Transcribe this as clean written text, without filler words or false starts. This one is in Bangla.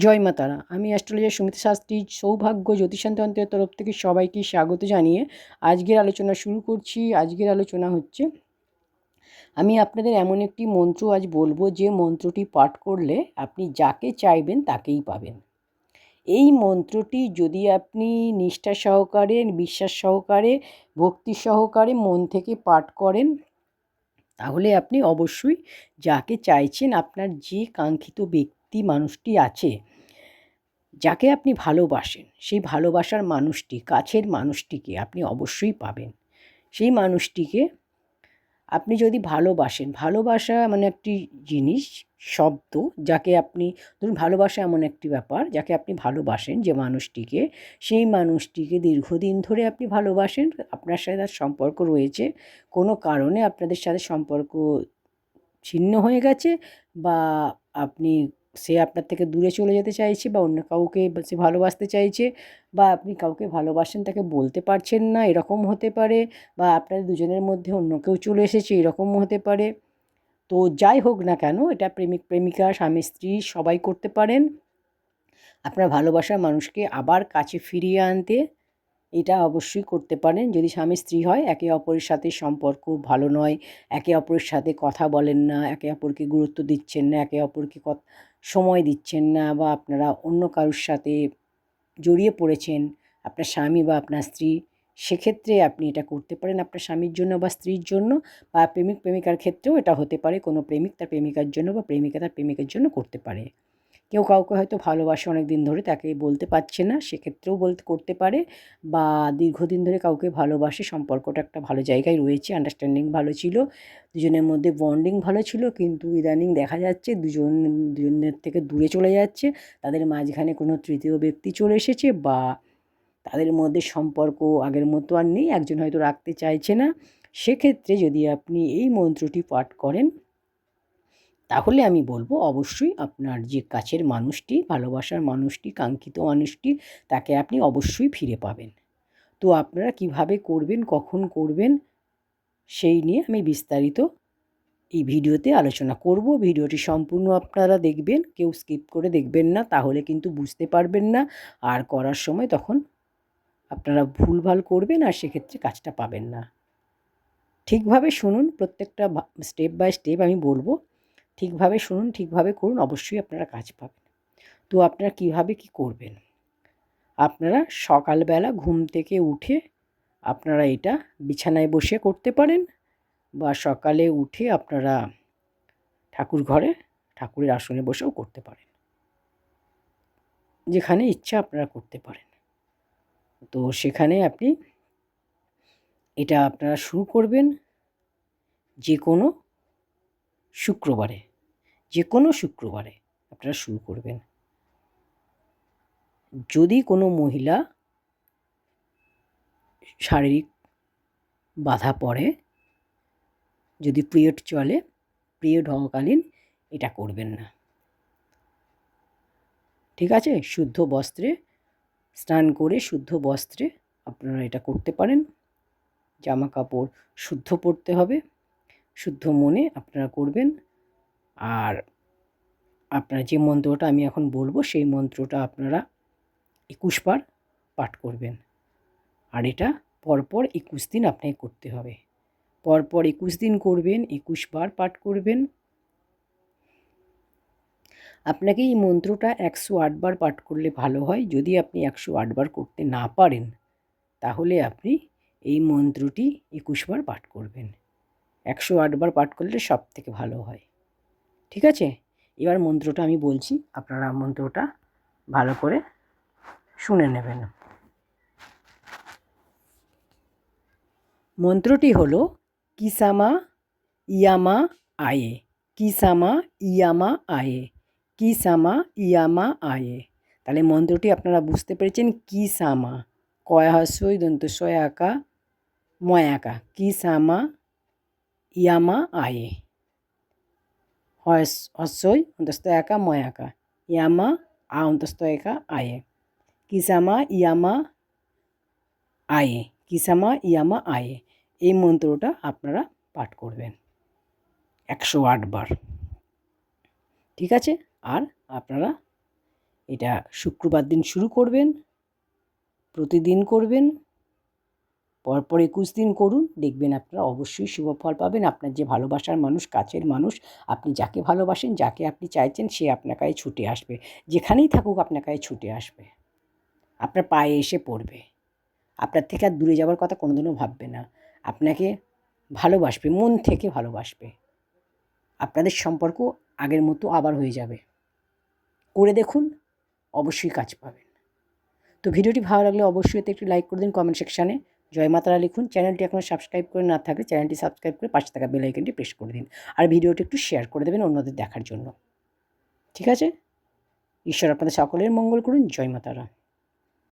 জয় মা তারা। আমি অ্যাস্ট্রোলজার সুমিতা শাস্ত্রী সৌভাগ্য জ্যোতিষতন্ত্রের তরফ থেকে সবাইকে স্বাগত জানিয়ে আজকের আলোচনা শুরু করছি। আজকের আলোচনা হচ্ছে, আমি আপনাদের এমন একটি মন্ত্র আজ বলবো যে মন্ত্রটি পাঠ করলে আপনি যাকে চাইবেন তাকেই পাবেন। এই মন্ত্রটি যদি আপনি নিষ্ঠা সহকারে, বিশ্বাস সহকারে, ভক্তি সহকারে মন থেকে পাঠ করেন, তাহলে আপনি অবশ্যই যাকে চাইছেন, আপনার যে কাঙ্ক্ষিত ব্যক্তি মানুষটি আছে, যাকে আপনি ভালোবাসেন, সেই ভালোবাসার মানুষটি, কাছের মানুষটিকে আপনি অবশ্যই পাবেন। সেই মানুষটিকে আপনি যদি ভালোবাসেন, ভালোবাসা মানে একটি জিনিস, শব্দ, যাকে আপনি ধরুন ভালোবাসা এমন একটি ব্যাপার, যাকে আপনি ভালোবাসেন যে মানুষটিকে, সেই মানুষটিকে দীর্ঘদিন ধরে আপনি ভালোবাসেন, আপনার সাথে তার সম্পর্ক রয়েছে, কোনো কারণে আপনাদের সাথে সম্পর্ক ছিন্ন হয়ে গেছে, বা আপনি সে আপনার থেকে দূরে চলে যেতে চাইছে, বা অন্য কাউকে সে ভালোবাসতে চাইছে, বা আপনি কাউকে ভালোবাসেন তাকে বলতে পারছেন না, এরকম হতে পারে, বা আপনাদের দুজনের মধ্যে অন্য কেউ চলে এসেছে, এরকমও হতে পারে। তো যাই হোক না কেন, এটা প্রেমিক প্রেমিকা, স্বামী স্ত্রী সবাই করতে পারেন। আপনার ভালোবাসার মানুষকে আবার কাছে ফিরিয়ে আনতে এটা অবশ্যই করতে পারেন। যদি স্বামী স্ত্রী হয়, একে অপরের সাথে সম্পর্ক ভালো নয়, একে অপরের সাথে কথা বলেন না, একে অপরকে গুরুত্ব দিচ্ছেন না, একে অপরকে সময় দিচ্ছেন না, বা আপনারা অন্য কারোর সাথে জড়িয়ে পড়েছেন, আপনার স্বামী বা আপনার স্ত্রী, সেক্ষেত্রে আপনি এটা করতে পারেন আপনার স্বামীর জন্য বা স্ত্রীর জন্য, বা প্রেমিক প্রেমিকার ক্ষেত্রেও এটা হতে পারে, কোনো প্রেমিক তার প্রেমিকার জন্য বা প্রেমিকা তার প্রেমিকের জন্য করতে পারে। কেউ কাউকে হয়তো ভালোবাসে অনেক দিন ধরে, তাকে বলতে পারছে না, সেক্ষেত্রেও করতে পারে। বা দীর্ঘদিন ধরে কাউকে ভালোবাসে, সম্পর্কটা একটা ভালো জায়গায় রয়েছে, আন্ডারস্ট্যান্ডিং ভালো ছিল, দুজনের মধ্যে বন্ডিং ভালো ছিল, কিন্তু ইদানিং দেখা যাচ্ছে দুজনের থেকে দূরে চলে যাচ্ছে, তাদের মাঝখানে কোনো তৃতীয় ব্যক্তি চলে এসেছে, বা তাদের মধ্যে সম্পর্ক আগের মতো আর নেই, একজন হয়তো রাখতে চাইছে না। সেক্ষেত্রে যদি আপনি এই মন্ত্রটি পাঠ করেন, তাহলে আমি বলবো অবশ্যই আপনার যে কাছের মানুষটি, ভালোবাসার মানুষটি, কাঙ্ক্ষিত মানুষটি, তাকে আপনি অবশ্যই ফিরে পাবেন। তো আপনারা কিভাবে করবেন, কখন করবেন, সেই নিয়ে আমি বিস্তারিত এই ভিডিওতে আলোচনা করব। ভিডিওটি সম্পূর্ণ আপনারা দেখবেন, কেউ স্কিপ করে দেখবেন না, তাহলে কিন্তু বুঝতে পারবেন না, আর করার সময় তখন আপনারা ভুলভাল করবেন, আর সেক্ষেত্রে কাজটা পাবেন না। ঠিকভাবে শুনুন, প্রত্যেকটা স্টেপ বাই স্টেপ আমি বলবো, ঠিকভাবে শুনুন, ঠিকভাবে করুন, অবশ্যই আপনারা কাজ পাবেন। তো আপনারা কীভাবে কী করবেন, আপনারা সকালবেলা ঘুম থেকে উঠে আপনারা এটা বিছানায় বসে করতে পারেন, বা সকালে উঠে আপনারা ঠাকুর ঘরে ঠাকুরের আসনে বসেও করতে পারেন, যেখানে ইচ্ছা আপনারা করতে পারেন। তো সেখানে আপনি এটা আপনারা শুরু করবেন যে কোনো শুক্রবারে, যে কোনো শুক্রবারে আপনারা শুরু করবেন। যদি কোনো মহিলা শারীরিক বাধা পড়ে, যদি পিরিয়ড চলে, পিরিয়ড হওয়াকালীন এটা করবেন না, ঠিক আছে? শুদ্ধ বস্ত্রে স্নান করে, শুদ্ধ বস্ত্রে আপনারা এটা করতে পারেন। জামা কাপড় শুদ্ধ পরতে হবে, শুদ্ধ মনে আপনারা করবেন। আর আপনারা যে মন্ত্রটা আমি এখন বলবো, সেই মন্ত্রটা আপনারা 21 বার পাঠ করবেন। আর এটা পরপর 21 দিন আপনাকে করতে হবে, পরপর 21 দিন করবেন, 21 বার পাঠ করবেন। আপনাকে এই মন্ত্রটা 108 বার পাঠ করলে ভালো হয়। যদি আপনি 108 বার করতে না পারেন, তাহলে আপনি এই মন্ত্রটি 21 বার পাঠ করবেন। 108 বার পাঠ করলে সবথেকে ভালো হয়, ঠিক আছে? এবার মন্ত্রটা আমি বলছি, আপনারা মন্ত্রটা ভালো করে শুনে নেবেন। মন্ত্রটি হলো কিসামা ইয়ামা আয়ে, কিসামা ইয়ামা আয়ে, কিসামা ইয়ামা আয়ে। তাহলে মন্ত্রটি আপনারা বুঝতে পেরেছেন, কিসামা, কয় হস্যই দন্ত সয় আকা ময় আকা, কিসামা ইয়ামা আয়ে, হস্যই অন্তস্থ একা ময় আকা, ইয়ামা আ অন্তস্থ একা আয়ে, কিসামা ইয়ামা আয়ে, কিসামা ইয়ামা আয়ে। এই মন্ত্রটা আপনারা পাঠ করবেন 108 বার, ঠিক আছে? আর আপনারা এটা শুক্রবার দিন শুরু করবেন, প্রতিদিন করবেন, পরপর 21 দিন করুন, দেখবেন আপনারা অবশ্যই শুভ ফল পাবেন। আপনার যে ভালোবাসার মানুষ, কাছের মানুষ, আপনি যাকে ভালোবাসেন, যাকে আপনি চাইছেন, সে আপনার কাছে ছুটে আসবে। যেখানেই থাকুক আপনার কাছে ছুটে আসবে, আপনার পায়ে এসে পড়বে। আপনার থেকে আর দূরে যাওয়ার কথা কোনোদিনও ভাববে না, আপনাকে ভালোবাসবে, মন থেকে ভালোবাসবে। আপনাদের সম্পর্ক আগের মতো আবার হয়ে যাবে। করে দেখুন, অবশ্যই কাজ পাবেন। তো ভিডিওটি ভালো লাগলে অবশ্যই এতে একটি লাইক করে দিন, কমেন্ট সেকশানে জয় মা তারা লিখুন। চ্যানেলটি এখনও সাবস্ক্রাইব করে না থাকলে চ্যানেলটি সাবস্ক্রাইব করে পাশে থাকা বেল আইকনটি প্রেস করে দিন। আর ভিডিওটি একটু শেয়ার করে দেবেন অন্যদের দেখার জন্য। ঠিক আছে? ঈশ্বর আপনাদের সকলের মঙ্গল করুন। জয় মা তারা।